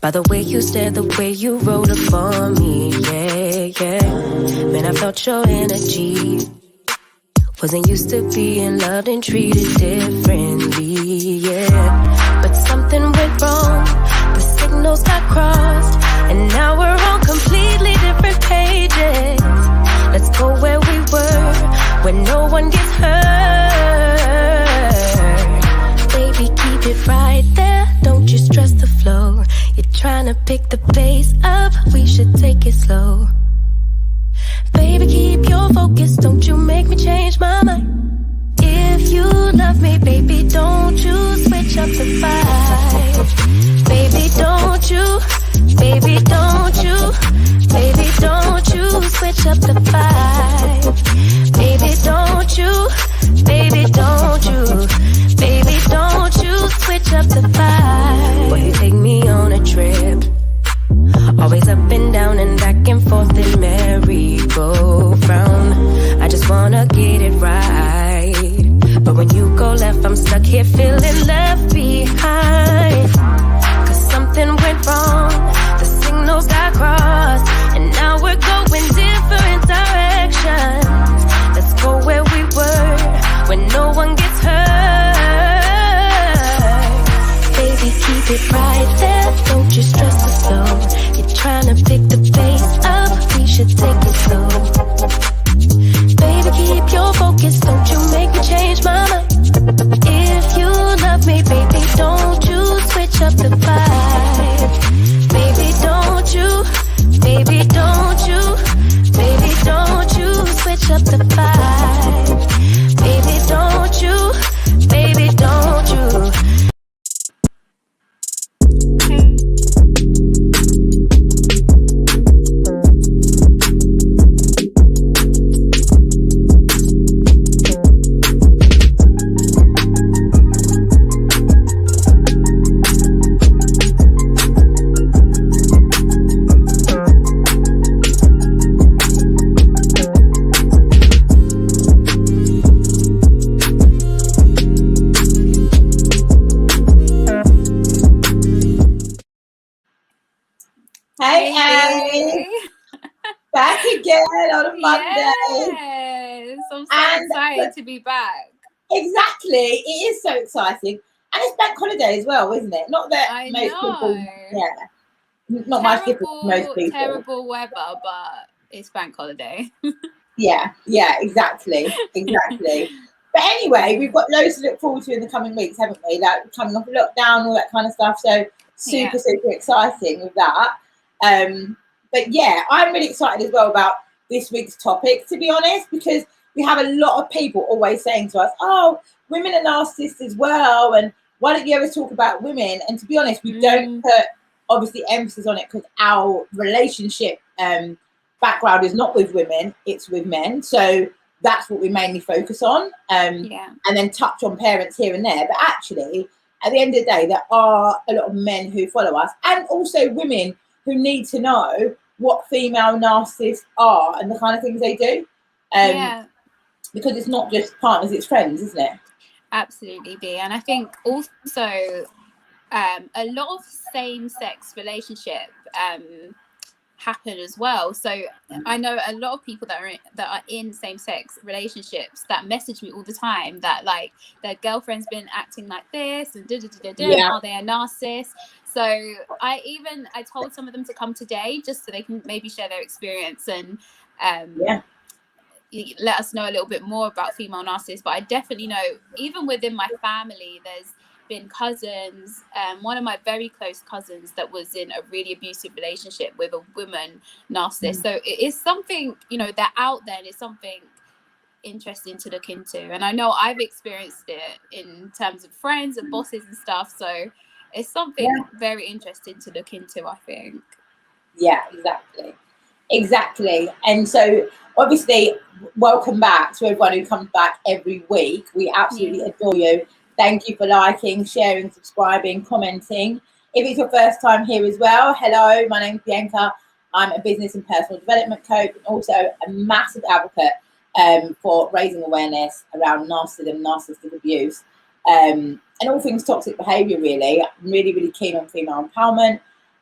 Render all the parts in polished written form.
By the way you stare, the way you rolled up on me, yeah. Man, I felt your energy. Wasn't used to being loved and treated differently, yeah. But something went wrong, the signals got crossed, and now we're on completely different pages. Let's go where we were, where no one gets hurt. Baby, keep it right there, don't you stress the flow. You're trying to pick the pace up, we should take it slow. Baby, keep your focus, don't you make me change my mind. If you love me, baby, don't you switch up the vibe. Baby, don't you, baby, don't you, baby, don't you switch up the vibe. Baby, don't you, baby, don't you, baby, don't you switch up the vibe. Boy, you take me on a trip, always up and down and back and forth in merry-go-round. I just wanna get it right, but when you go left, I'm stuck here feeling left behind. Cause something went wrong, the signals got crossed, and now we're going different directions. Let's go where we were, when no one gets hurt. Baby, keep it right there, don't you stress the flow. You're trying to pick the pace up, we should take it slow. Baby, keep your focus, don't you make me change my mind. If you love me, baby, don't you switch up the vibe. Baby, don't you, baby, don't you, baby, don't you switch up the vibe. Baby, don't you, baby, don't you. Back again on a Monday. Yes, I'm so excited to be back. Exactly, it is so exciting, and it's bank holiday as well, isn't it? Not that most people, not much different to most people. Terrible weather, but it's bank holiday. yeah, exactly. But anyway, we've got loads to look forward to in the coming weeks, haven't we? Like coming off lockdown, all that kind of stuff. So super exciting with that. But yeah, I'm really excited as well about this week's topic, to be honest, because we have a lot of people always saying to us, oh, women are narcissists as well, and why don't you ever talk about women? And to be honest, we don't put obviously emphasis on it because our relationship background is not with women, it's with men. So that's what we mainly focus on, and then touch on parents here and there. But actually, at the end of the day, there are a lot of men who follow us, and also women who need to know what female narcissists are and the kind of things they do. Because it's not just partners, it's friends, isn't it? Absolutely, B. And I think also a lot of same-sex relationship happen as well. So I know a lot of people that are in same-sex relationships that message me all the time that like their girlfriend's been acting like this and are they a narcissist? So I told some of them to come today just so they can maybe share their experience and let us know a little bit more about female narcissists. But I definitely know even within my family, there's been cousins, one of my very close cousins that was in a really abusive relationship with a woman narcissist. So it is something, they're out there, and it's something interesting to look into. And I know I've experienced it in terms of friends and bosses and stuff. So it's something very interesting to look into, I think. Yeah, exactly. And so obviously, welcome back to everyone who comes back every week. We absolutely adore you. Thank you for liking, sharing, subscribing, commenting. If it's your first time here as well, hello, my name's Bianca. I'm a business and personal development coach and also a massive advocate for raising awareness around narcissism, narcissistic abuse, and all things toxic behaviour, really. I'm really, really keen on female empowerment.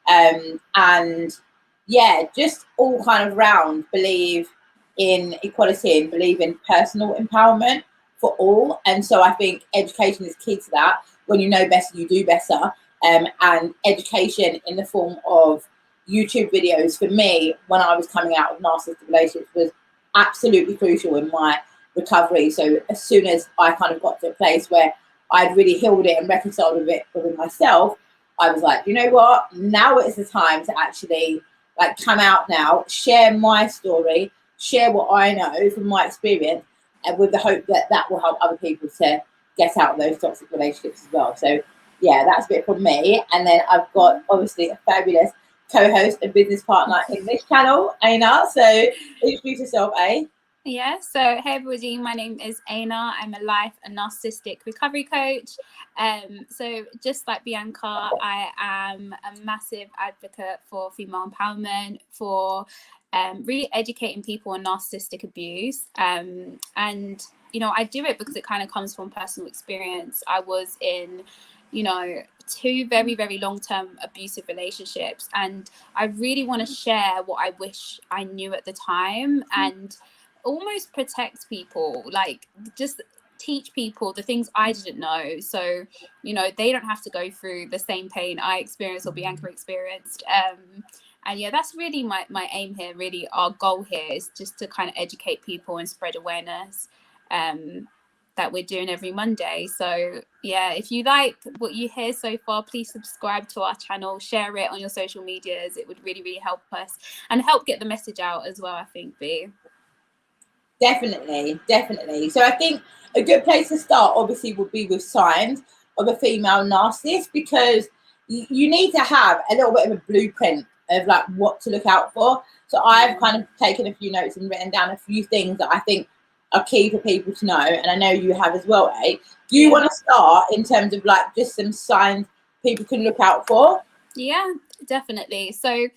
And yeah, just all kind of round believe in equality and believe in personal empowerment for all. And so I think education is key to that. When you know better, you do better. And education in the form of YouTube videos for me, when I was coming out of narcissistic relationships, was absolutely crucial in my recovery. So as soon as I kind of got to a place where I'd really healed it and reconciled with it within myself, I was like, you know what, now is the time to actually like come out now, share my story, share what I know from my experience, and with the hope that that will help other people to get out of those toxic relationships as well. So yeah, that's a bit from me. And then I've got obviously a fabulous co-host and business partner in this channel, Aynur. So introduce yourself, A. Yeah, so hey everybody, my name is Aynur. I'm a life and narcissistic recovery coach. So just like Bianca, I am a massive advocate for female empowerment, for really educating people on narcissistic abuse. And, you know, I do it because it kind of comes from personal experience. I was in, you know, 2 very, very long-term abusive relationships. And I really want to share what I wish I knew at the time and almost protect people, like just teach people the things I didn't know, so you know they don't have to go through the same pain I experienced or Bianca experienced. And yeah, that's really my aim here. Really, our goal here is just to kind of educate people and spread awareness that we're doing every Monday. So yeah, if you like what you hear so far, please subscribe to our channel, share it on your social medias. It would really, really help us and help get the message out as well, I think, B. Definitely. So I think a good place to start obviously would be with signs of a female narcissist, because you need to have a little bit of a blueprint of like what to look out for. So I've kind of taken a few notes and written down a few things that I think are key for people to know, and I know you have as well, eh? Do you want to start in terms of like just some signs people can look out for? Yeah, definitely. So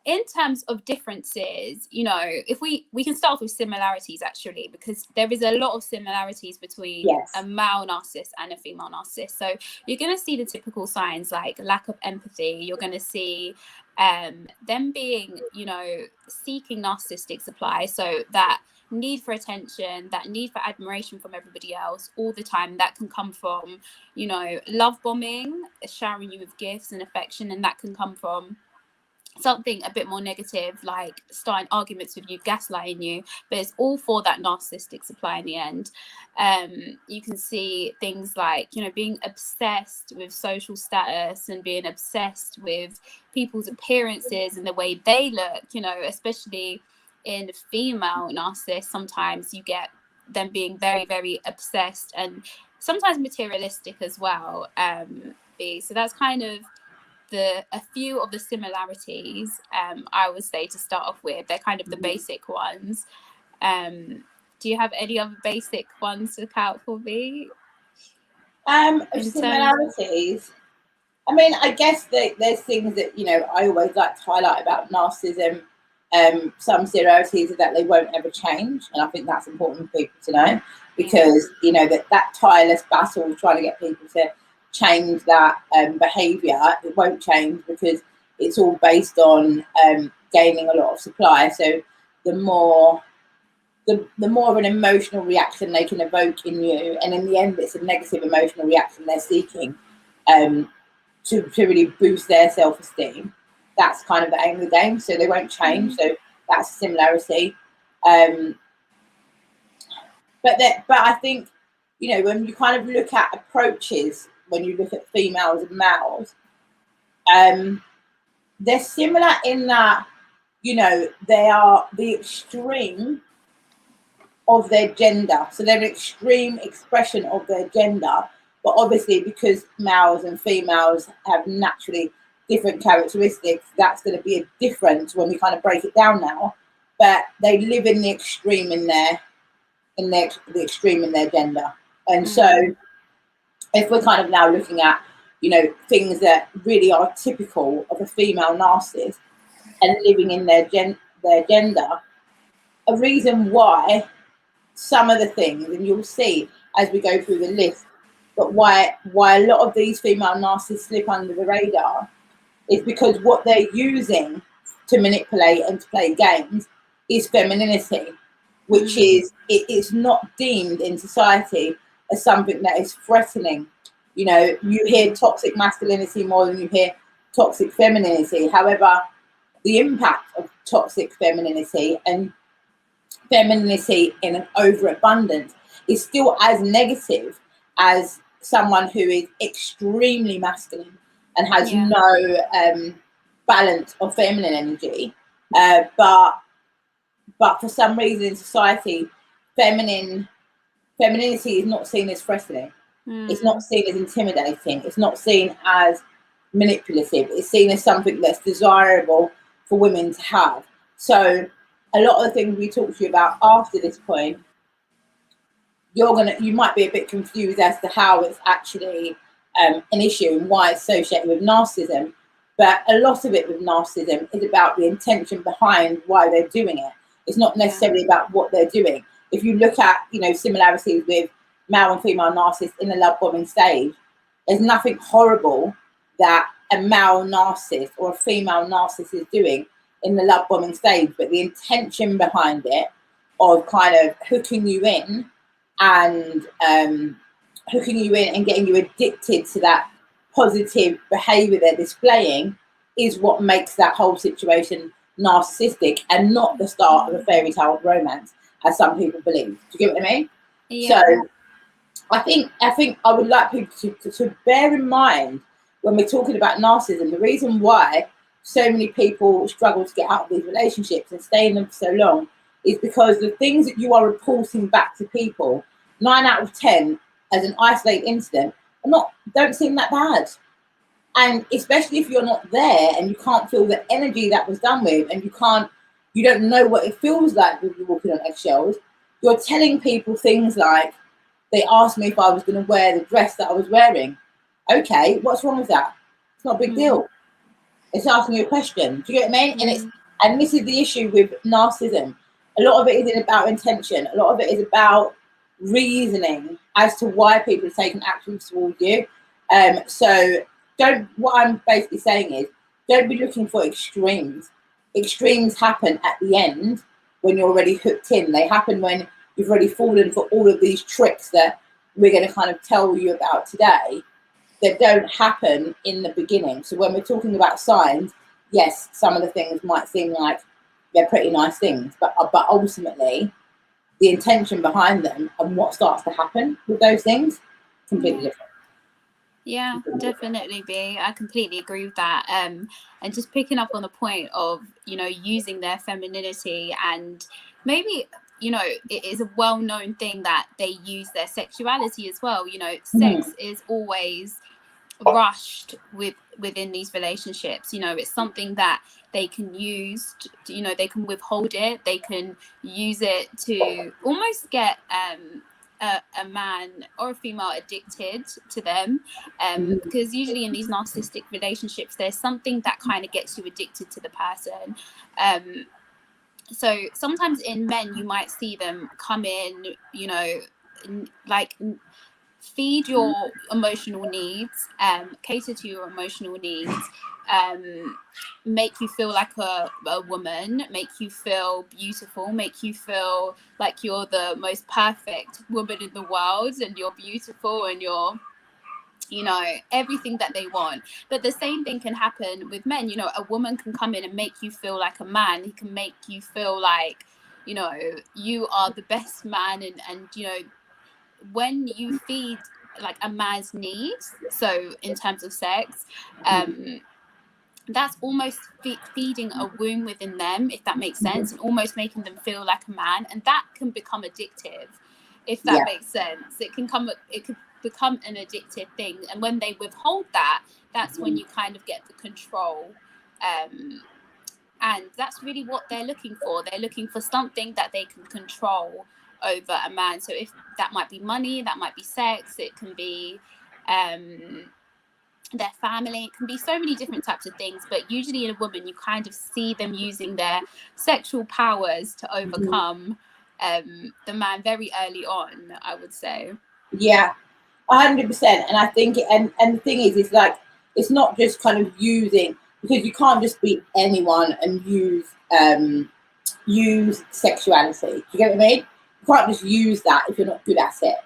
in terms of differences, you know, if we can start off with similarities, actually, because there is a lot of similarities between a male narcissist and a female narcissist. So you're going to see the typical signs like lack of empathy. You're going to see them being, you know, seeking narcissistic supply. So that need for attention, that need for admiration from everybody else all the time, that can come from, you know, love bombing, showering you with gifts and affection, and that can come from something a bit more negative, like starting arguments with you, gaslighting you, but it's all for that narcissistic supply in the end. You can see things like, you know, being obsessed with social status and being obsessed with people's appearances and the way they look, you know, especially in female narcissists. Sometimes you get them being very, very obsessed and sometimes materialistic as well. So that's kind of a few of the similarities I would say to start off with. They're kind of the basic ones. Do you have any other basic ones to look out for, me? Similarities. I mean, I guess that there's things that, you know, I always like to highlight about narcissism. Some similarities are that they won't ever change, and I think that's important for people to know, because you know that tireless battle trying to get people to change that behavior, it won't change, because it's all based on gaining a lot of supply. So the more of an emotional reaction they can evoke in you, and in the end it's a negative emotional reaction they're seeking to really boost their self-esteem. That's kind of the aim of the game. So they won't change. So that's a similarity. But I think, you know, when you kind of look at approaches, when you look at females and males, they're similar in that, you know, they are the extreme of their gender. So they're an extreme expression of their gender. But obviously, because males and females have naturally different characteristics, that's going to be a difference when we kind of break it down now. But they live in the extreme in the extreme in their gender. And so if we're kind of now looking at, you know, things that really are typical of a female narcissist and living in their gender, a reason why some of the things, and you'll see as we go through the list, but why a lot of these female narcissists slip under the radar is because what they're using to manipulate and to play games is femininity, which is, it is not deemed in society as something that is threatening. You know, you hear toxic masculinity more than you hear toxic femininity. However, the impact of toxic femininity and femininity in an overabundance is still as negative as someone who is extremely masculine and has no balance of feminine energy. But for some reason in society, femininity is not seen as threatening. It's not seen as intimidating. It's not seen as manipulative. It's seen as something that's desirable for women to have. So a lot of the things we talk to you about after this point, you might be a bit confused as to how it's actually an issue and why it's associated with narcissism. But a lot of it with narcissism is about the intention behind why they're doing it. It's not necessarily about what they're doing. If you look at, you know, similarities with male and female narcissists in the love bombing stage, there's nothing horrible that a male narcissist or a female narcissist is doing in the love bombing stage, but the intention behind it of kind of hooking you in and getting you addicted to that positive behavior they're displaying is what makes that whole situation narcissistic and not the start of a fairy tale romance, as some people believe. Do you get what I mean? Yeah. So I think I would like people to bear in mind when we're talking about narcissism, the reason why so many people struggle to get out of these relationships and stay in them for so long is because the things that you are reporting back to people, 9 out of 10 as an isolated incident, don't seem that bad. And especially if you're not there and you can't feel the energy that was done with, and you don't know what it feels like when you're walking on eggshells, you're telling people things like, they asked me if I was going to wear the dress that I was wearing. Okay, what's wrong with that? It's not a big deal. It's asking you a question. Do you get what I mean? And this is the issue with narcissism. A lot of it isn't about intention. A lot of it is about reasoning as to why people are taking actions towards you. So what I'm basically saying is, don't be looking for extremes. Extremes happen at the end when you're already hooked in. They happen when you've already fallen for all of these tricks that we're going to kind of tell you about today, that don't happen in the beginning. So when we're talking about signs, yes, some of the things might seem like they're pretty nice things, but ultimately the intention behind them and what starts to happen with those things, completely different. Yeah, definitely, B. I completely agree with that. And just picking up on the point of, you know, using their femininity, and maybe, you know, it is a well-known thing that they use their sexuality as well. You know, sex is always rushed within these relationships. You know, it's something that they can use to, you know, they can withhold it, they can use it to almost get a man or a female addicted to them, because usually in these narcissistic relationships there's something that kind of gets you addicted to the person. So sometimes in men you might see them come in, you know, like feed your emotional needs, cater to your emotional needs, make you feel like a woman, make you feel beautiful, make you feel like you're the most perfect woman in the world, and you're beautiful and you're, you know, everything that they want. But the same thing can happen with men. You know, a woman can come in and make you feel like a man. He can make you feel like, you know, you are the best man, and you know, when you feed like a man's needs, so in terms of sex, that's almost feeding a wound within them, if that makes sense, and almost making them feel like a man, and that can become addictive, if that makes sense. It could become an addictive thing, and when they withhold that, that's when you kind of get the control, and that's really what they're looking for. They're looking for something that they can control over a man. So if that might be money, that might be sex, it can be their family, it can be so many different types of things. But usually in a woman, you kind of see them using their sexual powers to overcome the man very early on, I would say. Yeah, 100%. And I think, and the thing is like, it's not just kind of using because you can't just be anyone and use sexuality. Do you get what I mean? You can't just use that if you're not good at it.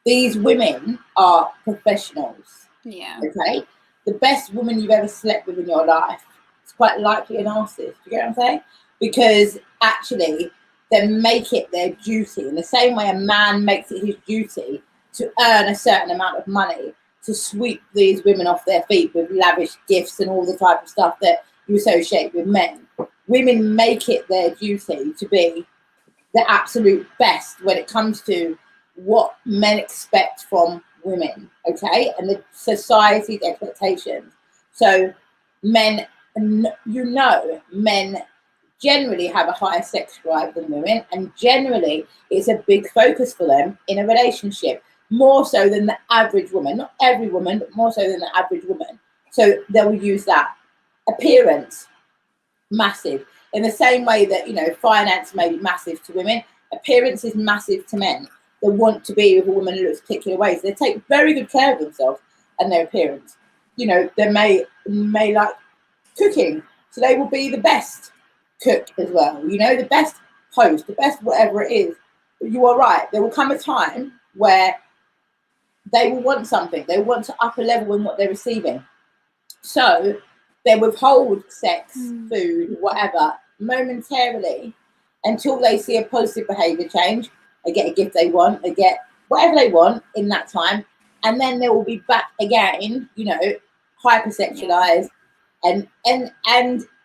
These women are professionals. Yeah. Okay? The best woman you've ever slept with in your life is quite likely a narcissist. Do you get what I'm saying? Because actually, they make it their duty in the same way a man makes it his duty to earn a certain amount of money to sweep these women off their feet with lavish gifts and all the type of stuff that you associate with men. Women make it their duty to be the absolute best when it comes to what men expect from women, okay, and the society's expectations. So men generally have a higher sex drive than women, and generally it's a big focus for them in a relationship, more so than the average woman. Not every woman, but more so than the average woman. So they will use that. Appearance, massive. In the same way that, you know, finance may be massive to women, appearance is massive to men. They want to be with a woman who looks particular ways. They take very good care of themselves and their appearance. You know, they may like cooking, so they will be the best cook as well. You know, the best host, the best whatever it is. But you are right. There will come a time where they will want something. They want to up a level in what they're receiving. So they withhold sex, food, whatever, momentarily until they see a positive behaviour change. They get a gift they want, they get whatever they want in that time, and then they will be back again, you know, hypersexualized, and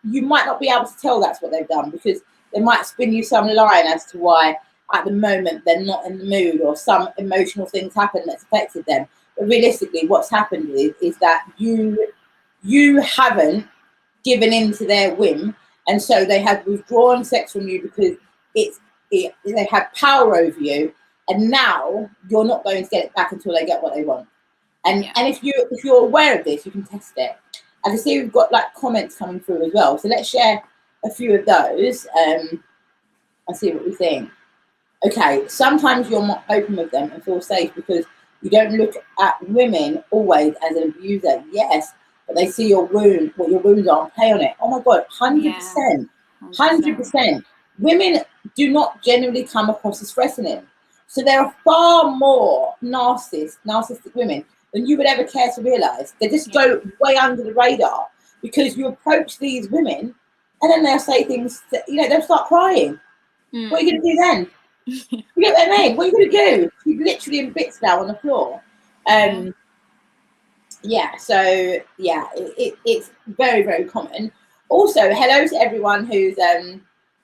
you might not be able to tell that's what they've done, because they might spin you some line as to why at the moment they're not in the mood, or some emotional things happen that's affected them. But realistically, what's happened is that you haven't given in to their whim, and so they have withdrawn sex from you because they have power over you, and now you're not going to get it back until they get what they want. And if you're aware of this, you can test it. I can see we've got like comments coming through as well, so let's share a few of those and see what we think. Okay, sometimes you're not open with them and feel safe because you don't look at women always as an abuser. Yes, but they see your wound, what your wounds are, and play on it. Oh my God, 100%. 100%. Women do not generally come across as threatening. So there are far more narcissistic women than you would ever care to realise. They just go way under the radar because you approach these women and then they'll say things that, you know, they'll start crying. What are you going to do then? You get what I mean? What are you going to do? You're literally in bits now on the floor. It's very, very common. Also, hello to everyone who's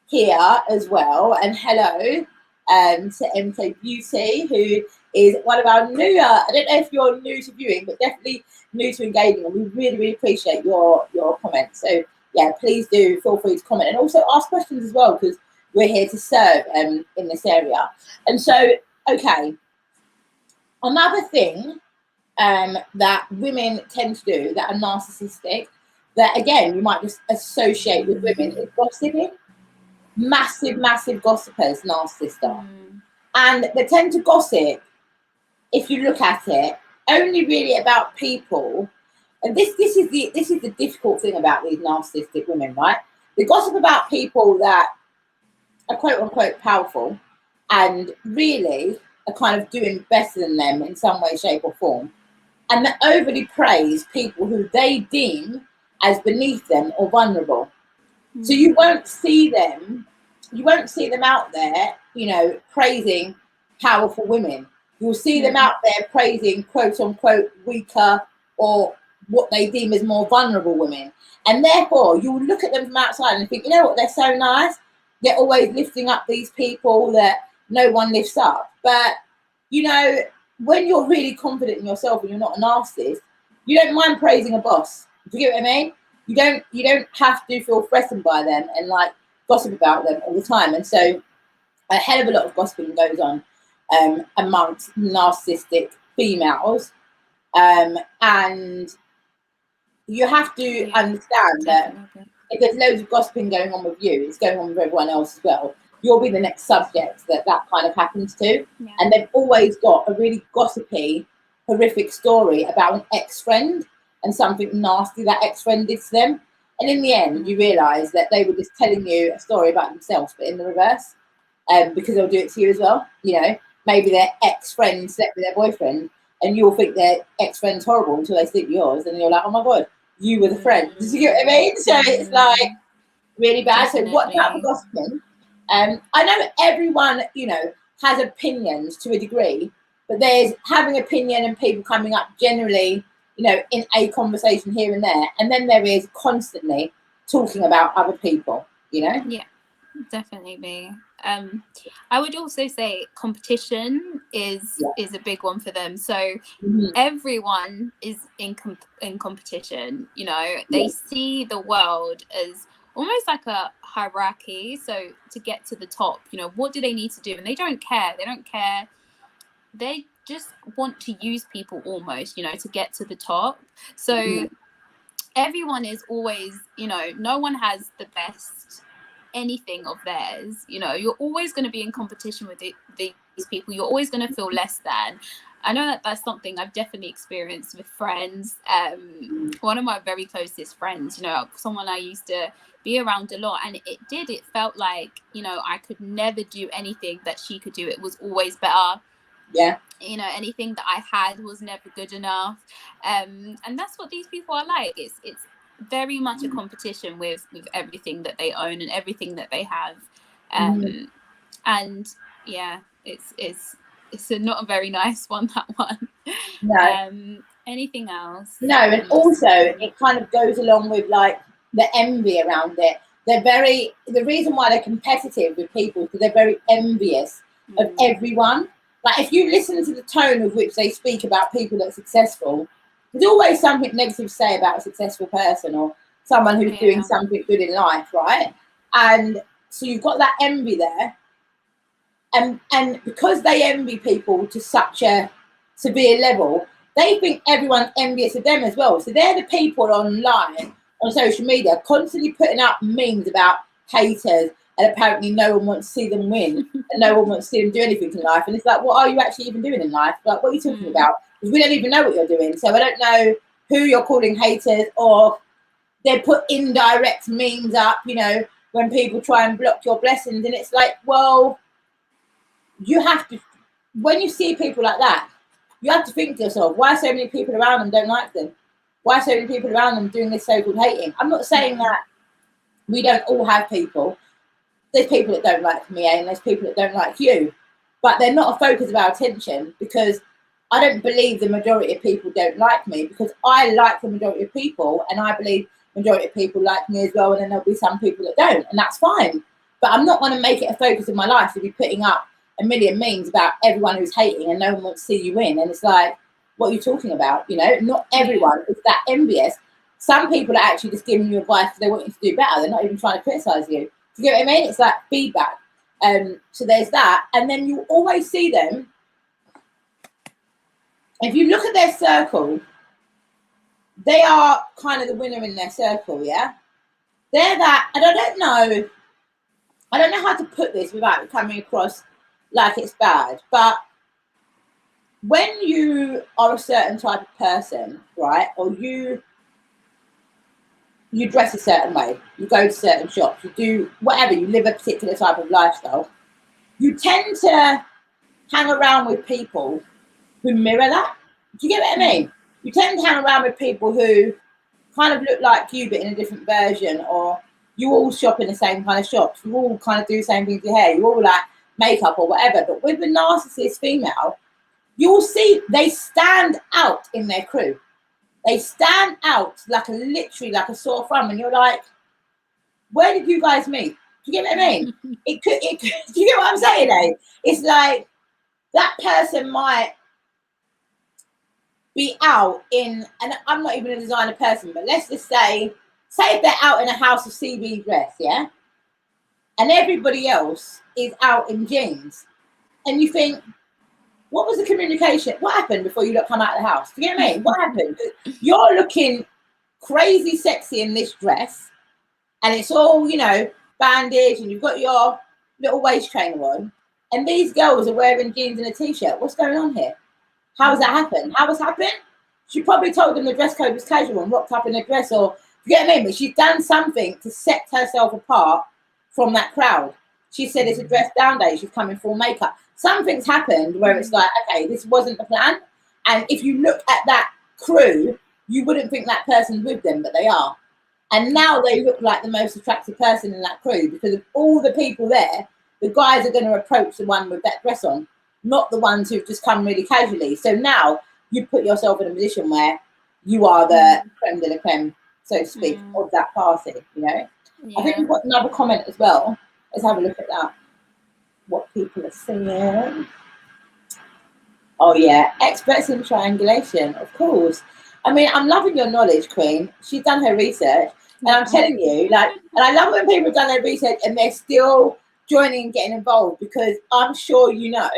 here as well, and hello to MK Beauty, who is one of our newer, I don't know if you're new to viewing, but definitely new to engaging, and we really, really appreciate your comments. So yeah, please do feel free to comment and also ask questions as well, because we're here to serve in this area. And so, okay, another thing that women tend to do that are narcissistic, that again you might just associate with women, is gossiping. Massive gossipers, narcissists are. And they tend to gossip, if you look at it, only really about people. And this is the difficult thing about these narcissistic women, right? They gossip about people that are quote unquote powerful and really are kind of doing better than them in some way, shape, or form. And they overly praise people who they deem as beneath them or vulnerable. So you won't see them out there, you know, praising powerful women. You'll see them out there praising quote unquote weaker or what they deem as more vulnerable women. And therefore you'll look at them from outside and think, you know what, they're so nice. They're always lifting up these people that no one lifts up. But, you know, when you're really confident in yourself and you're not a narcissist, you don't mind praising a boss. Do you get what I mean? You don't have to feel threatened by them and like gossip about them all the time. And so a hell of a lot of gossiping goes on amongst narcissistic females. And you have to understand that if there's loads of gossiping going on with you, it's going on with everyone else as well. You'll be the next subject that kind of happens to. Yeah. And they've always got a really gossipy, horrific story about an ex-friend and something nasty that ex-friend did to them. And in the end, you realise that they were just telling you a story about themselves, but in the reverse, because they'll do it to you as well. You know, maybe their ex-friend slept with their boyfriend, and you'll think their ex-friend's horrible until they sleep with yours, and you're like, oh my God, you were the friend. Do you get what I mean? So it's like really bad. Definitely. So watch out for gossiping. I know everyone, you know, has opinions to a degree, but there's having opinion and people coming up generally, you know, in a conversation here and there, and then there is constantly talking about other people, you know. Yeah, definitely be. I would also say competition is a big one for them. So everyone is in competition. You know, they see the world as almost like a hierarchy. So to get to the top, you know, what do they need to do? And they don't care. They just want to use people almost, you know, to get to the top. So everyone is always, you know, no one has the best anything of theirs. You know, you're always going to be in competition with these people. You're always going to feel less than. I know that that's something I've definitely experienced with friends. One of my very closest friends, you know, someone I used to be around a lot, and it felt like, you know, I could never do anything that she could do. It was always better. Yeah. You know, anything that I had was never good enough. And that's what these people are like. It's very much a competition with everything that they own and everything that they have. And yeah, it's not a very nice one, that one. No. Anything else? No, and also it kind of goes along with like the envy around it. The reason why they're competitive with people, because they're very envious of everyone. Like, if you listen to the tone of which they speak about people that are successful, there's always something negative to say about a successful person or someone who's doing something good in life, right? And so you've got that envy there. And because they envy people to such a severe level, they think everyone's envious of them as well. So they're the people online, on social media, constantly putting up memes about haters, and apparently no one wants to see them win, and no one wants to see them do anything in life. And it's like, what are you actually even doing in life? Like, what are you talking about? Because we don't even know what you're doing. So I don't know who you're calling haters, or they put indirect memes up, you know, when people try and block your blessings. And it's like, well, you have to, when you see people like that, you have to think to yourself, why so many people around them don't like them? Why so many people around them doing this so-called hating? I'm not saying that we don't all have people. There's people that don't like me, and there's people that don't like you, but they're not a focus of our attention, because I don't believe the majority of people don't like me, because I like the majority of people, and I believe the majority of people like me as well, and then there'll be some people that don't, and that's fine. But I'm not going to make it a focus of my life to be putting up a million memes about everyone who's hating and no one wants to see you win. And it's like, what are you talking about? You know, not everyone is that envious. Some people are actually just giving you advice because they want you to do better. They're not even trying to criticize you. Do you get what I mean? It's like feedback. So there's that. And then you always see them. If you look at their circle, they are kind of the winner in their circle, yeah? They're that, and I don't know how to put this without it coming across like it's bad, but when you are a certain type of person, right, or you dress a certain way, you go to certain shops, you do whatever, you live a particular type of lifestyle, you tend to hang around with people who mirror that. Do you get what I mean? You tend to hang around with people who kind of look like you but in a different version, or you all shop in the same kind of shops, you all kind of do the same thing to your hair, you all like makeup or whatever. But with the narcissist female, you'll see they stand out in their crew. They stand out like literally like a sore thumb, and you're like, where did you guys meet? Do you get what I mean? It could do you get what I'm saying, eh? It's like that person might be out in, and I'm not even a designer person, but let's just say if they're out in a House of CB dress, yeah? And everybody else is out in jeans. And you think, what was the communication? What happened before you come out of the house? Do you get what I mean? What happened? You're looking crazy sexy in this dress, and it's all, you know, bandage, and you've got your little waist trainer on, and these girls are wearing jeans and a t-shirt. What's going on here? How has that happened? How has happened? She probably told them the dress code was casual and rocked up in a dress, or You get what I mean? But she's done something to set herself apart from that crowd. She said it's a dress down day. She's coming full makeup. Something's happened where it's like, okay, this wasn't the plan. And if you look at that crew, you wouldn't think that person's with them, but they are. And now they look like the most attractive person in that crew because of all the people there. The guys are going to approach the one with that dress on, not the ones who've just come really casually. So now you put yourself in a position where you are the creme de la creme, so to speak, of that party, you know? I think we've got another comment as well. Let's have a look at that. What people are saying. Oh, yeah. Experts in triangulation, of course. I mean, I'm loving your knowledge, Queen. She's done her research. And I'm telling you, like, and I love when people have done their research and they're still joining and getting involved, because I'm sure you know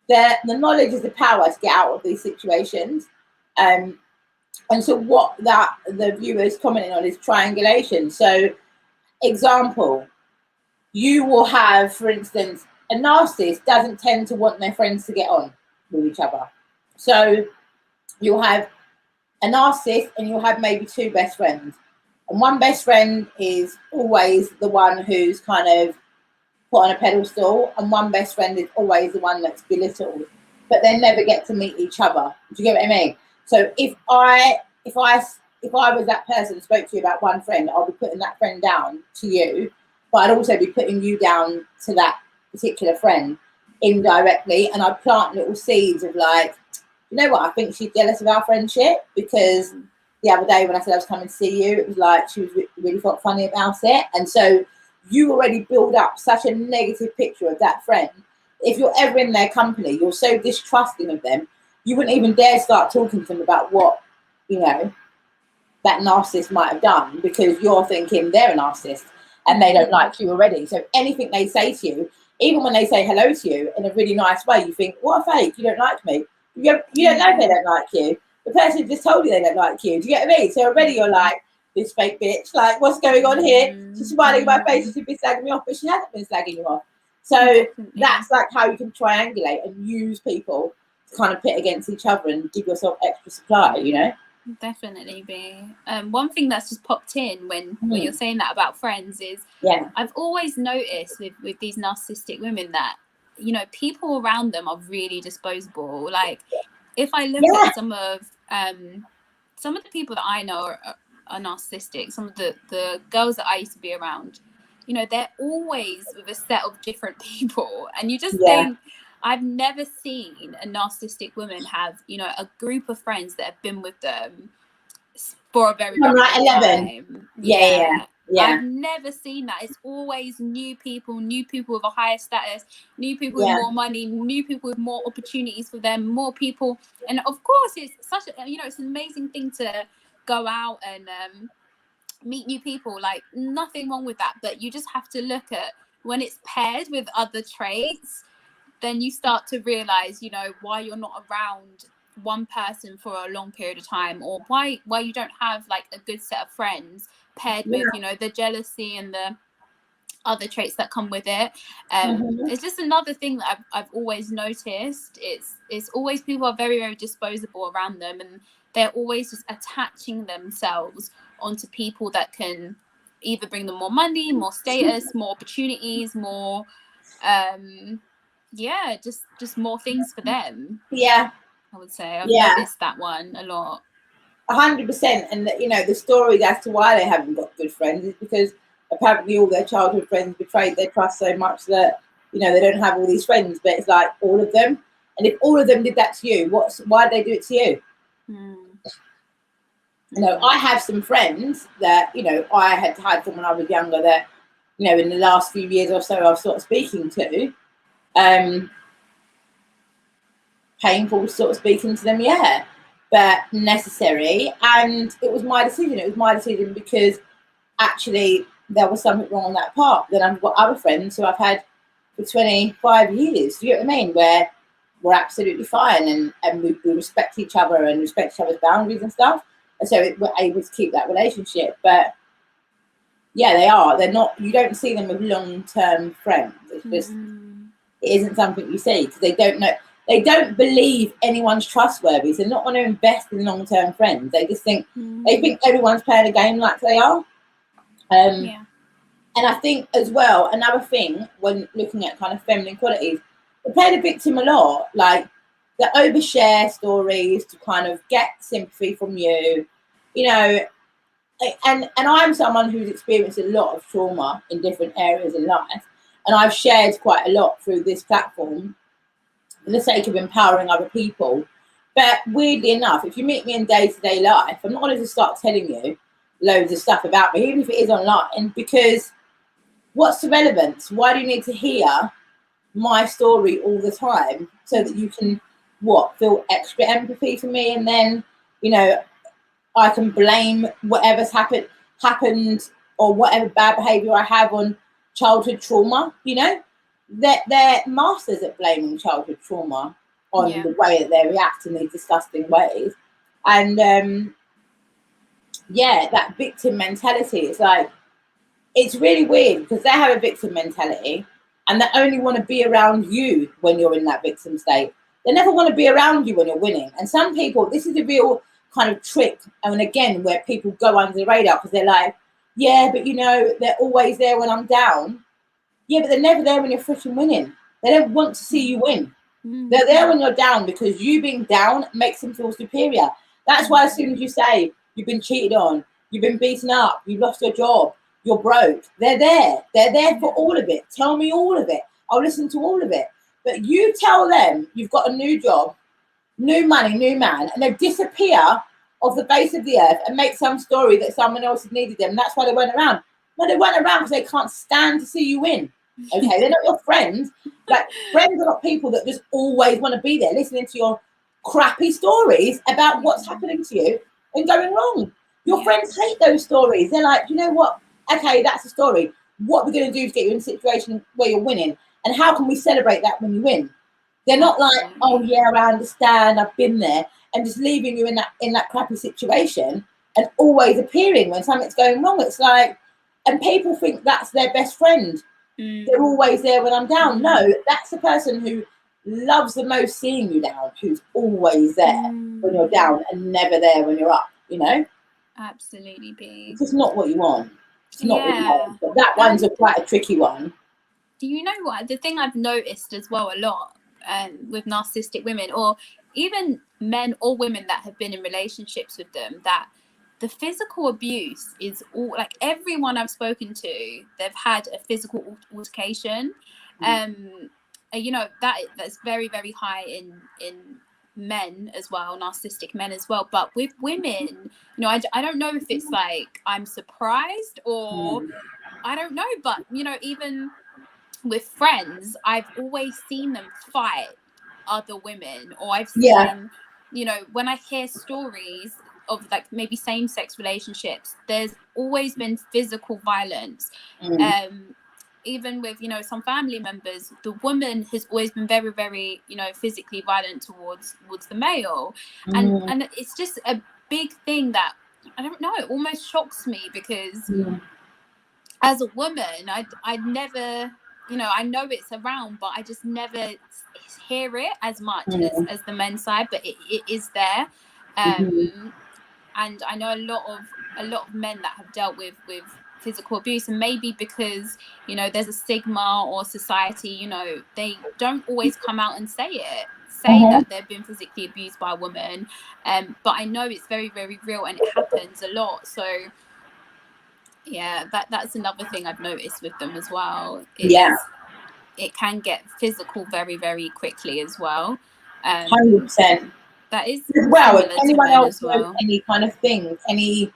that the knowledge is the power to get out of these situations. And so what that the viewers commenting on is triangulation. So, example, you will have, for instance, a narcissist doesn't tend to want their friends to get on with each other. So you'll have a narcissist and you'll have maybe two best friends. And one best friend is always the one who's kind of put on a pedestal, and one best friend is always the one that's belittled, but they never get to meet each other. Do you get what I mean? So if I was that person and spoke to you about one friend, I'll be putting that friend down to you, but I'd also be putting you down to that particular friend indirectly, and I'd plant little seeds of like, you know what, I think she's jealous of our friendship, because the other day when I said I was coming to see you, it was like she was really felt funny about it. And so you already build up such a negative picture of that friend. If you're ever in their company, you're so distrusting of them, you wouldn't even dare start talking to them about what, you know, that narcissist might have done, because you're thinking they're a narcissist and they don't like you already. So anything they say to you, even when they say hello to you in a really nice way, you think, what a fake, you don't like me. You don't know if they don't like you. The person just told you they don't like you. Do you get what I mean? So already you're like, this fake bitch, like, what's going on here? She's smiling in my face, she should be slagging me off, but she hasn't been slagging you off. So that's like how you can triangulate and use people to kind of pit against each other and give yourself extra supply, you know? Definitely be. One thing that's just popped in when you're saying that about friends is, I've always noticed with these narcissistic women that, you know, people around them are really disposable. Like, if I look at some of the people that I know are narcissistic, some of the girls that I used to be around, you know, they're always with a set of different people, and you just think, I've never seen a narcissistic woman have, you know, a group of friends that have been with them for a very long time. Yeah. I've never seen that. It's always new people with a higher status, new people with more money, new people with more opportunities for them, more people. And of course, it's such a, you know, it's an amazing thing to go out and meet new people. Like, nothing wrong with that. But you just have to look at when it's paired with other traits, then you start to realize, you know, why you're not around one person for a long period of time, or why you don't have like a good set of friends paired with, you know, the jealousy and the other traits that come with it. It's just another thing that I've always noticed. It's always people are very, very disposable around them, and they're always just attaching themselves onto people that can either bring them more money, more status, more opportunities, more just more things for them. I would say I've noticed that one a lot. 100%. And you know, the story as to why they haven't got good friends is because apparently all their childhood friends betrayed their trust so much that, you know, they don't have all these friends. But it's like all of them, and if all of them did that to you, why did they do it to you? You know, I have some friends that, you know, I had had from when I was younger that, you know, in the last few years or so I've sort of speaking to. Painful sort of speaking to them, but necessary. And it was my decision. It was my decision because actually there was something wrong on that part. Then I've got other friends who I've had for 25 years, do you know what I mean? Where we're absolutely fine and we respect each other and respect each other's boundaries and stuff. And so we're able to keep that relationship. But yeah, they're not, you don't see them as long-term friends. It's just, it isn't something you see because they don't know. they don't believe anyone's trustworthy. So they not want to invest in long-term friends. They just think they think everyone's playing a game like they are. And I think as well, another thing when looking at kind of feminine qualities, they play the victim a lot. Like they overshare stories to kind of get sympathy from you, you know. And I'm someone who's experienced a lot of trauma in different areas in life, and I've shared quite a lot through this platform for the sake of empowering other people. But weirdly enough, if you meet me in day-to-day life, I'm not going to just start telling you loads of stuff about me, even if it is online, because what's the relevance? Why do you need to hear my story all the time so that you can feel extra empathy for me, and then, you know, I can blame whatever's happened or whatever bad behavior I have on childhood trauma? You know, they're masters at blaming childhood trauma on the way that they react in these disgusting ways. And that victim mentality, it's like, it's really weird because they have a victim mentality and they only want to be around you when you're in that victim state. They never want to be around you when you're winning. And some people, this is a real kind of trick, and again, where people go under the radar because they're like, yeah, but you know, they're always there when I'm down. Yeah, but they're never there when you're freaking winning. They don't want to see you win. They're there when you're down because you being down makes them feel superior. That's why as soon as you say you've been cheated on, you've been beaten up, you've lost your job, you're broke, they're there. They're there for all of it. Tell me all of it. I'll listen to all of it. But you tell them you've got a new job, new money, new man, and they disappear off the face of the earth and make some story that someone else has needed them. That's why they weren't around. No, they weren't around because they can't stand to see you win. Okay, they're not your friends. Like, friends are not people that just always want to be there listening to your crappy stories about what's happening to you and going wrong. Your friends hate those stories. They're like, you know what? Okay, that's a story. What we're going to do is get you in a situation where you're winning. And how can we celebrate that when you win? They're not like, oh yeah, I understand, I've been there, and just leaving you in that crappy situation and always appearing when something's going wrong. It's like, and people think that's their best friend. They're always there when I'm down. No, that's the person who loves the most seeing you down, who's always there when you're down and never there when you're up, you know? Absolutely, B. It's just not what you want. It's not what you want. But that one's quite a tricky one. Do you know what? The thing I've noticed as well a lot with narcissistic women, or even men or women that have been in relationships with them, that the physical abuse is all, like, everyone I've spoken to, they've had a physical altercation. You know, that's very, very high in men as well, narcissistic men as well. But with women, you know, I don't know if it's like I'm surprised or I don't know, but you know, even with friends, I've always seen them fight other women, or I've seen, you know, when I hear stories of like maybe same-sex relationships, there's always been physical violence. Even with, you know, some family members, the woman has always been very, very, you know, physically violent towards the male. And it's just a big thing that, I don't know, it almost shocks me because as a woman, I never, you know, I know it's around, but I just never hear it as much as the men's side, but it is there. And I know a lot of men that have dealt with physical abuse, and maybe because, you know, there's a stigma or society, you know, they don't always come out and say that they've been physically abused by a woman, but I know it's very, very real and it happens a lot. So yeah, that's another thing I've noticed with them as well. It can get physical very, very quickly as well. 100%. That is as well. If anyone else knows any kind of things, anything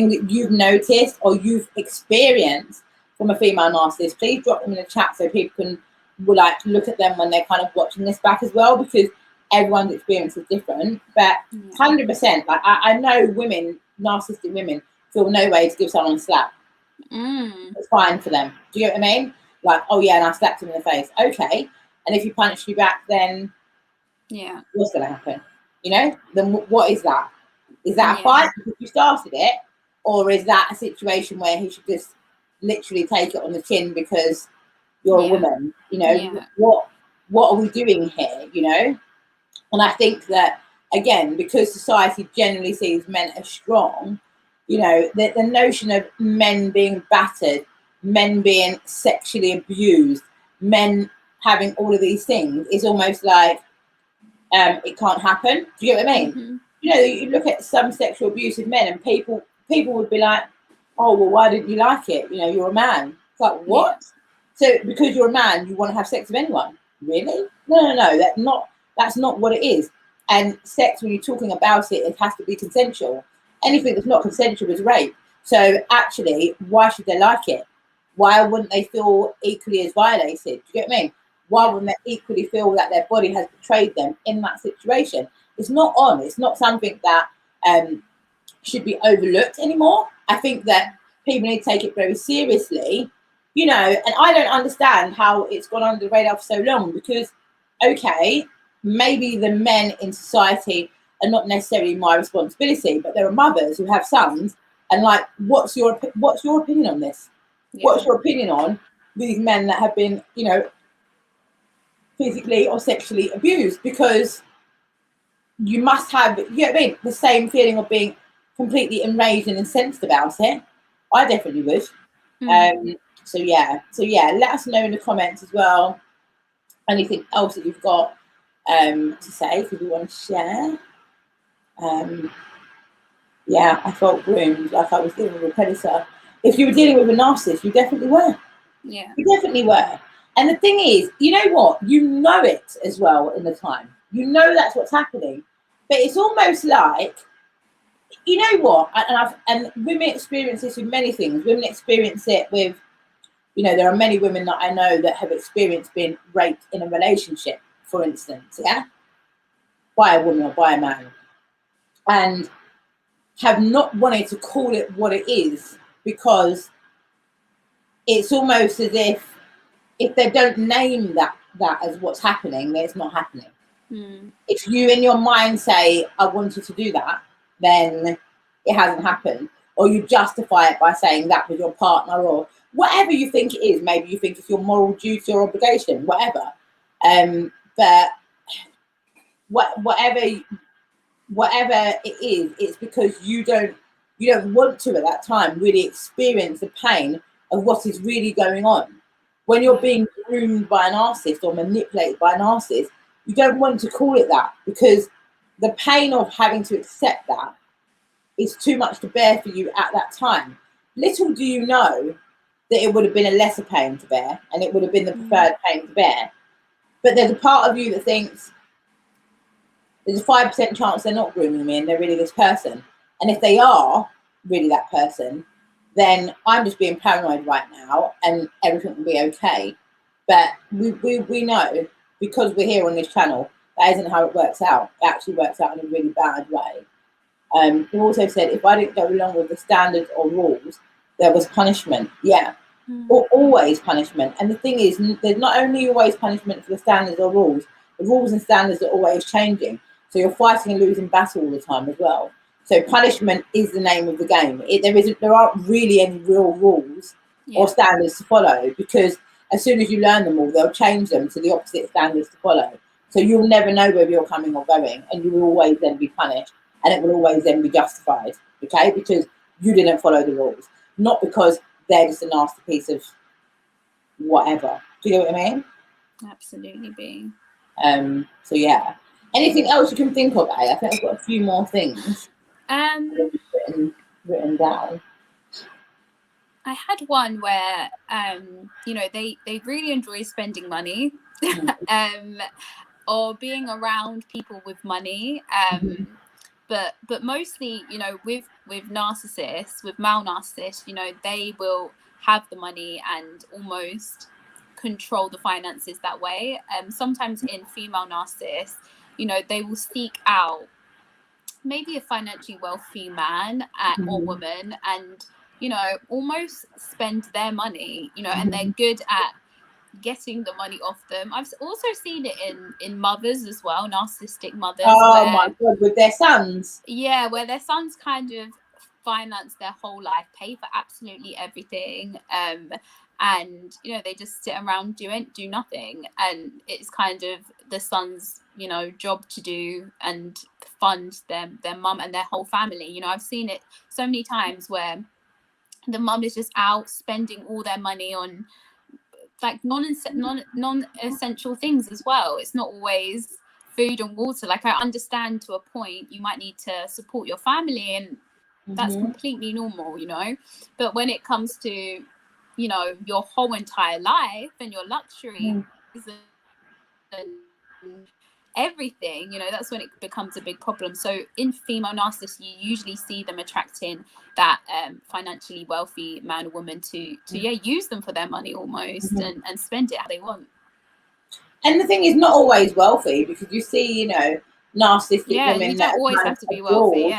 that you've noticed or you've experienced from a female narcissist, please drop them in the chat so people can like look at them when they're kind of watching this back as well, because everyone's experience is different. But 100%, like I know women, narcissistic women, feel no way to give someone a slap. It's fine for them. Do you know what I mean? Like, oh yeah, and I slapped him in the face. Okay. And if he punched you back, then what's going to happen? You know, then what is that? Is that a fight because you started it? Or is that a situation where he should just literally take it on the chin because you're a woman? You know, what are we doing here? You know? And I think that, again, because society generally sees men as strong, you know, the notion of men being battered, men being sexually abused, men having all of these things is almost like it can't happen. Do you get what I mean? Mm-hmm. You know, you look at some sexual abusive men and people would be like, oh, well, why didn't you like it? You know, you're a man. It's like, what? So because you're a man, you want to have sex with anyone? Really? No. That's not what it is. And sex, when you're talking about it, it has to be consensual. Anything that's not consensual is rape. So actually, why should they like it? Why wouldn't they feel equally as violated? Do you get what I mean? Why wouldn't they equally feel that their body has betrayed them in that situation? It's not on. It's not something that should be overlooked anymore. I think that people need to take it very seriously, you know, and I don't understand how it's gone under the radar for so long, because, okay, maybe the men in society are not necessarily my responsibility, but there are mothers who have sons, and like, what's your opinion on this? Yeah. What's your opinion on these men that have been, you know, physically or sexually abused? Because you must have, you know what I mean, the same feeling of being completely enraged and incensed about it. I definitely would. So yeah, let us know in the comments as well anything else that you've got to say, if you want to share. Yeah, I felt groomed, like I was dealing with a predator. If you were dealing with a narcissist, you definitely were. Yeah, you definitely were. And the thing is, you know what, you know it as well in the time, you know that's what's happening, but it's almost like, you know what, and women experience this with many things. Women experience it with, you know, there are many women that I know that have experienced being raped in a relationship, for instance, yeah, by a woman or by a man, and have not wanted to call it what it is, because it's almost as if they don't name that as what's happening, then it's not happening. If you in your mind say, I wanted to do that, then it hasn't happened. Or you justify it by saying that was your partner, or whatever you think it is. Maybe you think it's your moral duty or obligation, whatever. But whatever it is, it's because you don't want to at that time really experience the pain of what is really going on. When you're being groomed by a narcissist or manipulated by a narcissist, you don't want to call it that, because the pain of having to accept that is too much to bear for you at that time. Little do you know that it would have been a lesser pain to bear, and it would have been the preferred pain to bear. But there's a part of you that thinks there's a 5% chance they're not grooming me and they're really this person. And if they are really that person, then I'm just being paranoid right now and everything will be okay. But we know, because we're here on this channel, that isn't how it works out. It actually works out in a really bad way. He also said, if I didn't go along with the standards or rules, there was punishment. Yeah, or always punishment. And the thing is, there's not only always punishment for the standards or rules, the rules and standards are always changing. So you're fighting a losing battle all the time as well. So punishment is the name of the game. There aren't really any real rules or standards to follow, because as soon as you learn them all, they'll change them to the opposite standards to follow. So you'll never know whether you're coming or going, and you will always then be punished, and it will always then be justified, okay? Because you didn't follow the rules, not because they're just a nasty piece of whatever. Do you know what I mean? Absolutely, B. So yeah. Anything else you can think of, I think I've got a few more things written down. I had one where you know, they really enjoy spending money or being around people with money, but mostly, you know, with narcissists, with male narcissists, you know, they will have the money and almost control the finances that way. Sometimes in female narcissists, you know, they will seek out maybe a financially wealthy man or woman, and, you know, almost spend their money, you know, and they're good at getting the money off them. I've also seen it in mothers as well, narcissistic mothers. Oh my God, with their sons. Yeah, where their sons kind of finance their whole life, pay for absolutely everything, and you know, they just sit around do nothing, and it's kind of the son's, you know, job to do and fund their mum and their whole family. You know, I've seen it so many times where the mum is just out spending all their money on like non-essential things as well. It's not always food and water. Like, I understand to a point you might need to support your family, and that's completely normal, you know, but when it comes to, you know, your whole entire life and your luxuries and everything, you know, that's when it becomes a big problem. So in female narcissists, you usually see them attracting that financially wealthy man or woman to use them for their money almost, and spend it how they want. And the thing is, not always wealthy, because you see, you know, narcissistic women you that don't always have to be wealthy.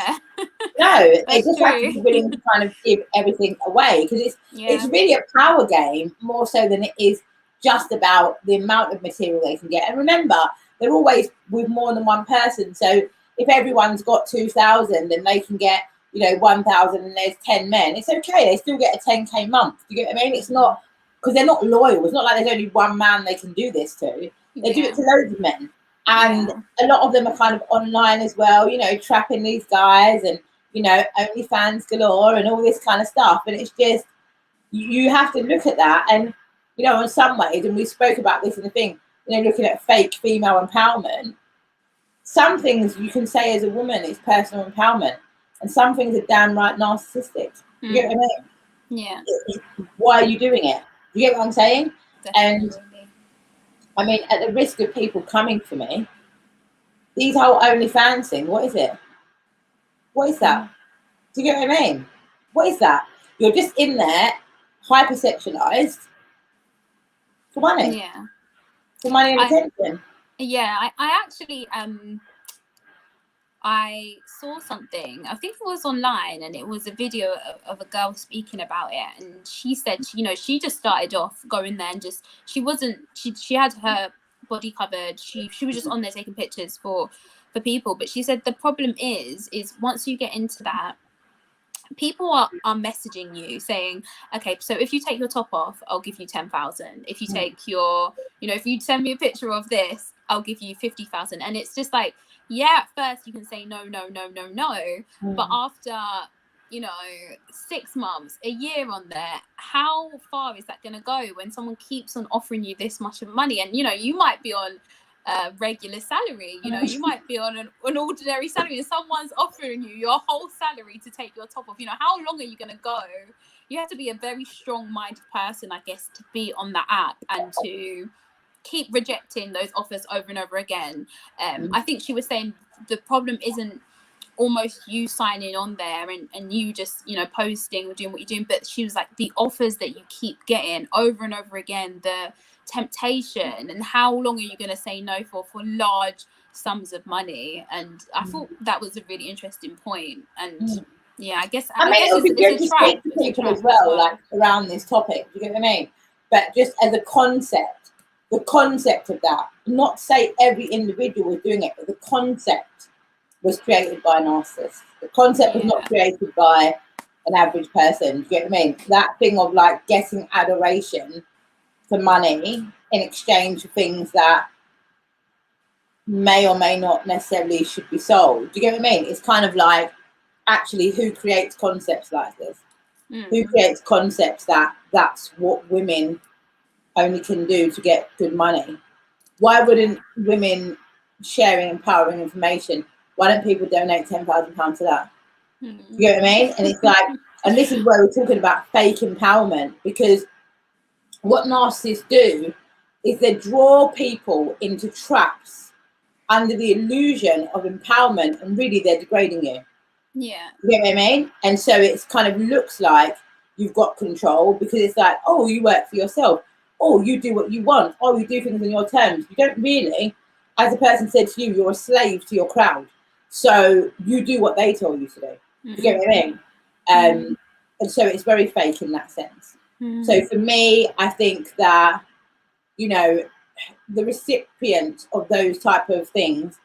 No, they just true. have to be willing to kind of give everything away, because it's really a power game more so than it is just about the amount of material they can get. And remember, they're always with more than one person. So if everyone's got 2,000 and they can get, you know, 1,000 and there's 10 men, it's okay. They still get a 10K month. Do you get what I mean? It's not, because they're not loyal. It's not like there's only one man they can do this to. They do it to loads of men. And a lot of them are kind of online as well, you know, trapping these guys, and, you know, OnlyFans galore and all this kind of stuff. And it's just, you have to look at that. And, you know, in some ways, and we spoke about this in the thing, you know, looking at fake female empowerment, some things you can say as a woman is personal empowerment, and some things are damn right narcissistic. You get what I mean? Yeah. Why are you doing it? You get what I'm saying? Definitely. And I mean, at the risk of people coming for me, these whole OnlyFans thing, what is it? What is that? Do you get what I mean? What is that? You're just in there, hypersexualized for money. Yeah. For money and attention. Yeah, I actually I saw something, I think it was online, and it was a video of a girl speaking about it, and she said, you know, she just started off going there and just, she had her body covered, she was just on there taking pictures for people, but she said the problem is once you get into that, people are messaging you saying, okay, so if you take your top off, I'll give you 10,000. If you take your, you know, if you send me a picture of this, I'll give you 50,000. And it's just like, yeah, at first you can say no, but after, you know, 6 months, a year on there, how far is that going to go when someone keeps on offering you this much of money? And, you know, you might be on regular salary, you know, you might be on an ordinary salary, and someone's offering you your whole salary to take your top off. You know, how long are you going to go? You have to be a very strong-minded person, I guess, to be on that app and to keep rejecting those offers over and over again. I think she was saying the problem isn't almost you signing on there and you just, you know, posting or doing what you're doing, but she was like, the offers that you keep getting over and over again, the temptation, and how long are you going to say no for large sums of money? And I thought that was a really interesting point. And yeah, I guess it would be good to speak to people as well, like around this topic. You get what I mean? But just as a concept, the concept of that, not say every individual was doing it, but the concept was created by a narcissist. The concept was not created by an average person. You get what I mean? That thing of like getting adoration for money in exchange for things that may or may not necessarily should be sold. Do you get what I mean? It's kind of like, actually, who creates concepts like this? Who creates concepts that that's what women only can do to get good money? Why wouldn't women sharing empowering information, why don't people donate £10,000 to that? You get what I mean? And it's like, and this is where we're talking about fake empowerment, because what narcissists do is they draw people into traps under the illusion of empowerment, and really they're degrading you. Yeah. You get what I mean? And so it's kind of looks like you've got control, because it's like, oh, you work for yourself. Oh, you do what you want. Oh, you do things on your terms. You don't really, as the person said to you, you're a slave to your crowd. So you do what they tell you to do. You get what I mean? And so it's very fake in that sense. So for me, I think that, you know, the recipient of those type of things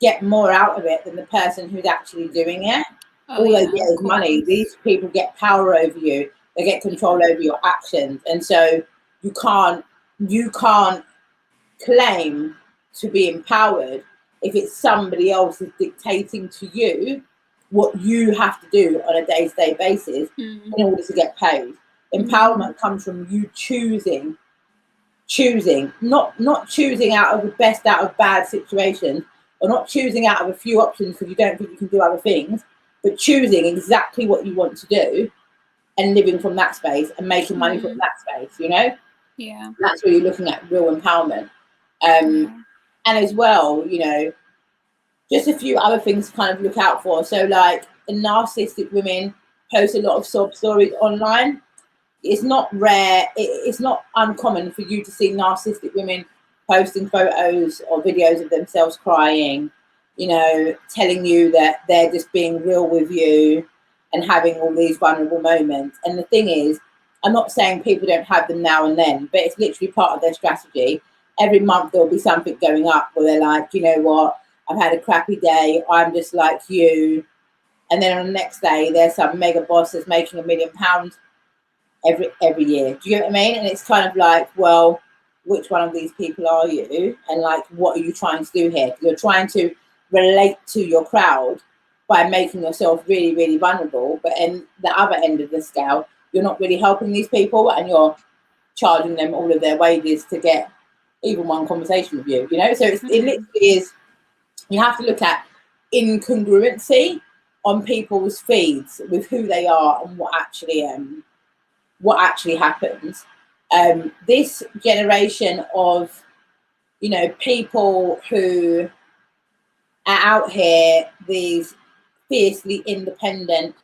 get more out of it than the person who's actually doing it. All they get is money. These people get power over you. They get control over your actions. And so you can't claim to be empowered if it's somebody else is dictating to you what you have to do on a day-to-day basis in order to get paid. Empowerment comes from you choosing, not choosing out of the best out of bad situations, or not choosing out of a few options because you don't think you can do other things, but choosing exactly what you want to do and living from that space and making money from that space, you know? Yeah. That's where you're looking at real empowerment. And as well, you know, just a few other things to kind of look out for. So like the narcissistic women post a lot of sob stories online. It's not rare, it's not uncommon for you to see narcissistic women posting photos or videos of themselves crying, you know, telling you that they're just being real with you and having all these vulnerable moments. And the thing is, I'm not saying people don't have them now and then, but it's literally part of their strategy. Every month there'll be something going up where they're like, you know what, I've had a crappy day, I'm just like you. And then on the next day, there's some mega boss that's making £1 million every year. Do you get what I mean? And it's kind of like, well, which one of these people are you? And like, what are you trying to do here? You're trying to relate to your crowd by making yourself really, really vulnerable. But in the other end of the scale, you're not really helping these people and you're charging them all of their wages to get even one conversation with you, you know? So it literally is, you have to look at incongruency on people's feeds with who they are and what actually happens. This generation of, you know, people who are out here, these fiercely independent,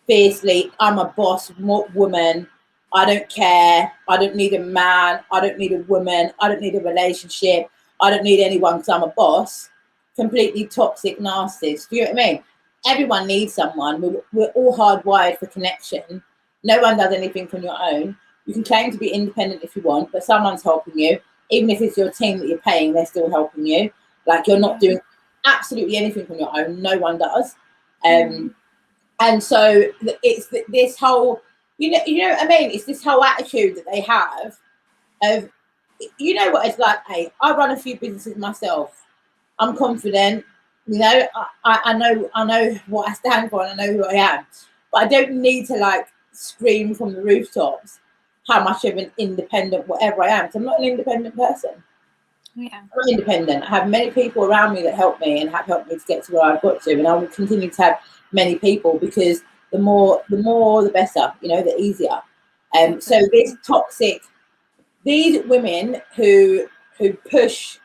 fiercely, I'm a boss woman, I don't care, I don't need a man, I don't need a woman, I don't need a relationship, I don't need anyone because I'm a boss. Completely toxic narcissists. Do you know what I mean? Everyone needs someone. We're all hardwired for connection. No one does anything on your own. You can claim to be independent if you want, but someone's helping you. Even if it's your team that you're paying, they're still helping you. Like, you're not doing absolutely anything on your own. No one does. And so it's this whole, you know what I mean? It's this whole attitude that they have of, you know what it's like, hey, I run a few businesses myself. I'm confident, you know, I know what I stand for and I know who I am. But I don't need to like scream from the rooftops how much of an independent whatever I am. So I'm not an independent person. Yeah. I'm not independent. I have many people around me that help me and have helped me to get to where I've got to. And I will continue to have many people because the more the better, you know, the easier. So this toxic, these women who push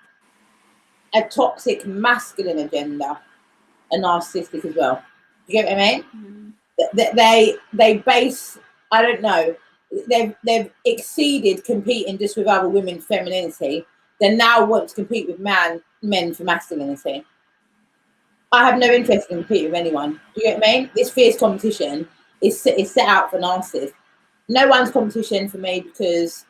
a toxic masculine agenda are narcissistic as well. You get what I mean? They base, I don't know, they've exceeded competing just with other women's femininity. They now want to compete with men for masculinity. I have no interest in competing with anyone. Do you get what I mean? This fierce competition is set out for narcissists. No one's competition for me because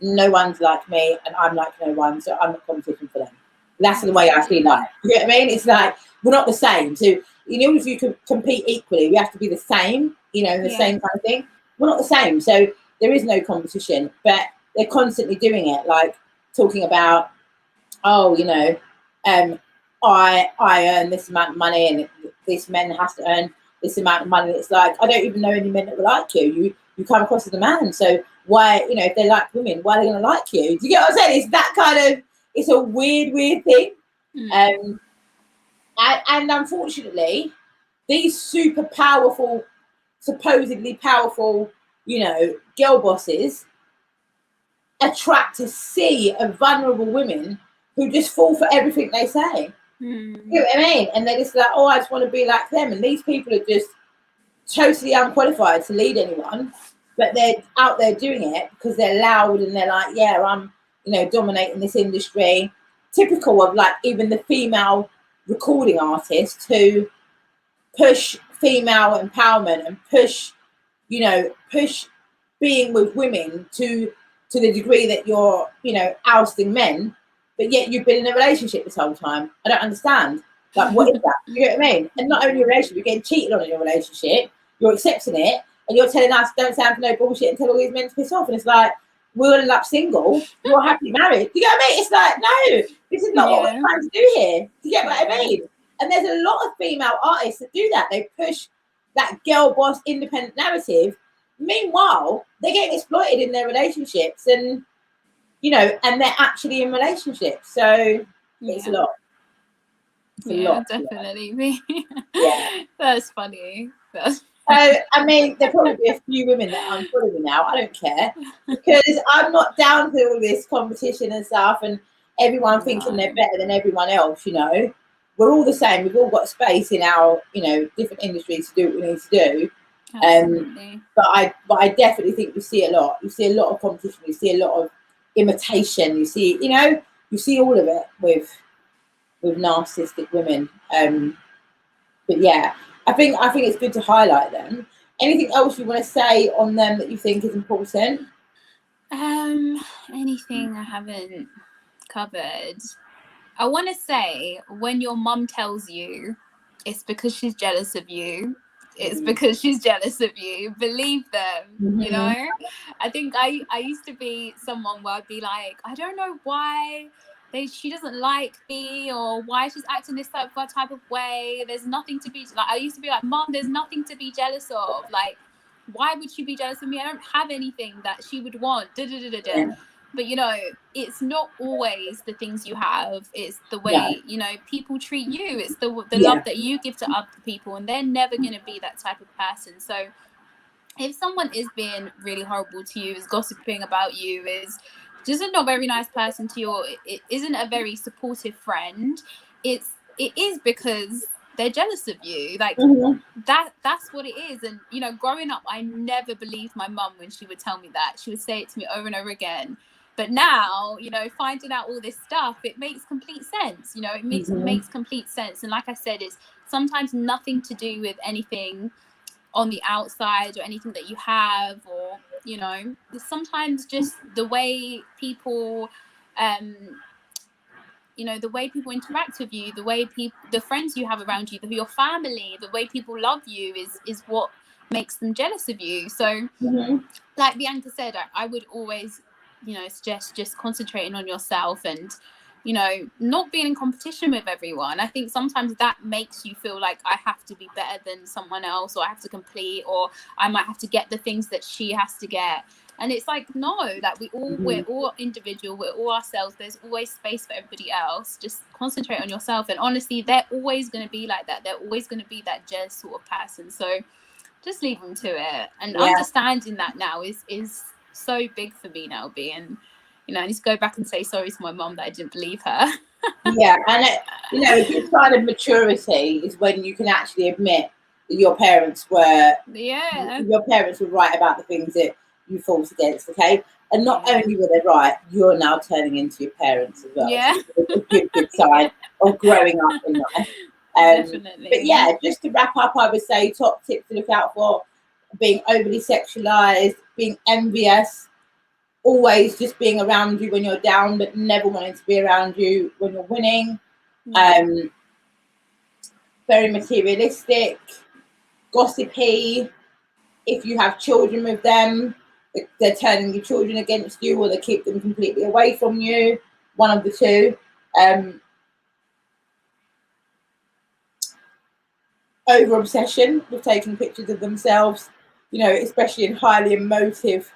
no one's like me and I'm like no one, so I'm not competition for them. That's the way I feel like. You know what I mean? It's like we're not the same. So, you know, if you can compete equally, we have to be the same, you know, the same kind of thing. We're not the same. So there is no competition, but they're constantly doing it, like talking about, oh, you know, I earn this amount of money and this man has to earn this amount of money. It's like, I don't even know any men that will like you. You come across as a man. So why, you know, if they like women, why are they going to like you? Do you get what I'm saying? It's that kind of, it's a weird thing. And unfortunately, these super powerful, supposedly powerful, you know, girl bosses attract a sea of vulnerable women who just fall for everything they say. You know what I mean? And they're just like, oh, I just want to be like them. And these people are just totally unqualified to lead anyone, but they're out there doing it because they're loud and they're like, yeah, I'm, you know, dominating this industry. Typical of like even the female recording artists who push female empowerment and push, you know, push being with women to the degree that you're, you know, ousting men, but yet you've been in a relationship this whole time. I don't understand. Like, what is that? You know what I mean? And not only a relationship, you're getting cheated on in your relationship, you're accepting it, and you're telling us don't stand for no bullshit and tell all these men to piss off, and it's like, we'll end up single, you're happily married. Do you get what I mean? It's like, no, this is not what we're trying to do here. Do you get what I mean? And there's a lot of female artists that do that. They push that girl boss independent narrative. Meanwhile, they're getting exploited in their relationships, and you know, and they're actually in relationships. So it's a lot. It's a lot. Definitely. Yeah, That's funny. So I mean, there'll probably be a few women that unfollow me now. I don't care, because I'm not down with all this competition and stuff, and everyone thinking they're better than everyone else. You know, we're all the same. We've all got space in our, you know, different industries to do what we need to do. But I definitely think you see a lot. You see a lot of competition. You see a lot of imitation. You see, you know, you see all of it with narcissistic women. But yeah, I think it's good to highlight them. Anything else you want to say on them that you think is important? Anything I haven't covered? I want to say, when your mum tells you it's because she's jealous of you, it's because she's jealous of you, believe them. You know, I think I used to be someone where I'd be like, I don't know why she doesn't like me, or why she's acting this type of way. There's nothing to be like. I used to be like, Mom, there's nothing to be jealous of. Like, why would she be jealous of me? I don't have anything that she would want. But you know, it's not always the things you have. It's the way, you know, people treat you. It's the love that you give to other people, and they're never going to be that type of person. So if someone is being really horrible to you, is gossiping about you, is just a not very nice person to you, or it isn't a very supportive friend, it is because they're jealous of you. Like, that's what it is. And you know, growing up, I never believed my mum when she would tell me that. She would say it to me over and over again. But now, you know, finding out all this stuff, it makes complete sense. You know, it makes complete sense. And like I said, it's sometimes nothing to do with anything on the outside or anything that you have, or, you know, sometimes just the way people, you know, the way people interact with you, the friends you have around you, your family, the way people love you is what makes them jealous of you. So like Bianca said, I would always, you know, suggest just concentrating on yourself and, you know, not being in competition with everyone. I think sometimes that makes you feel like I have to be better than someone else, or I have to complete, or I might have to get the things that she has to get. And it's like, no, like we're all individual, we're all ourselves. There's always space for everybody else. Just concentrate on yourself. And honestly, they're always going to be like that. They're always going to be that jealous sort of person. So just leave them to it. And understanding that now is so big for me now, being, you know, I need to go back and say sorry to my mum that I didn't believe her. Yeah, and you know, a good sign of maturity is when you can actually admit that your parents were right about the things that you fought against, okay? And not only were they right, you're now turning into your parents as well. Yeah. So it's a good sign of growing up in life. Definitely. But yeah, just to wrap up, I would say top tips to look out for: being overly sexualized, being envious, always just being around you when you're down, but never wanting to be around you when you're winning. Very materialistic, gossipy. If you have children with them, they're turning your children against you, or they keep them completely away from you. One of the two. Over obsession with taking pictures of themselves, you know, especially in highly emotive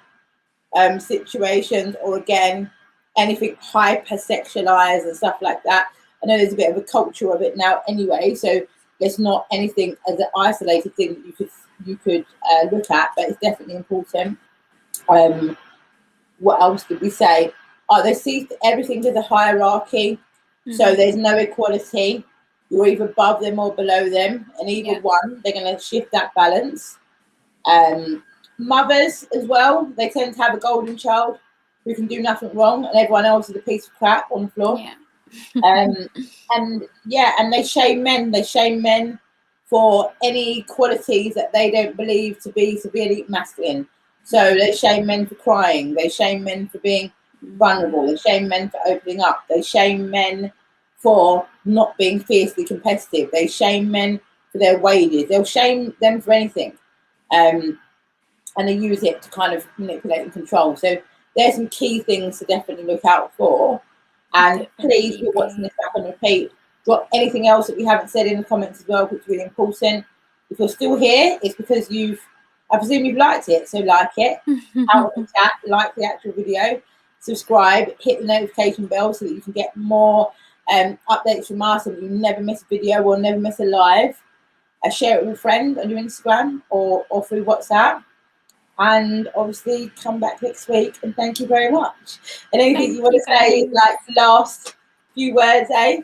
situations, or again, anything hyper sexualized and stuff like that. I know there's a bit of a culture of it now anyway, so there's not anything as an isolated thing that you could look at, but it's definitely important. What else did we say? They see everything as a hierarchy, so there's no equality. You're either above them or below them, and either one, they're going to shift that balance. Mothers as well, they tend to have a golden child who can do nothing wrong, and everyone else is a piece of crap on the floor. And they shame men. They shame men for any qualities that they don't believe to be severely masculine. So they shame men for crying. They shame men for being vulnerable. They shame men for opening up. They shame men for not being fiercely competitive. They shame men for their wages. They'll shame them for anything. and they use it to kind of manipulate and control. So there's some key things to definitely look out for. And please, if you're watching this back on repeat, drop anything else that we haven't said in the comments as well, which is really important. If you're still here, it's because I presume you've liked it. So like it, out of the chat, like the actual video, subscribe, hit the notification bell so that you can get more updates from us and you never miss a video or never miss a live. Share it with a friend on your Instagram or through WhatsApp. And obviously come back next week, and thank you very much. And anything you want to say, like last few words, eh?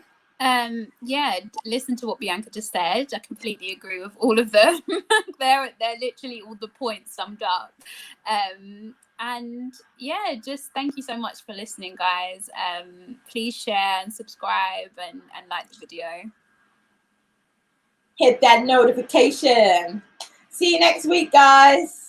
Yeah, listen to what Bianca just said. I completely agree with all of them. they're literally all the points summed up. And yeah, just thank you so much for listening, guys. Please share and subscribe and like the video. Hit that notification. See you next week, guys.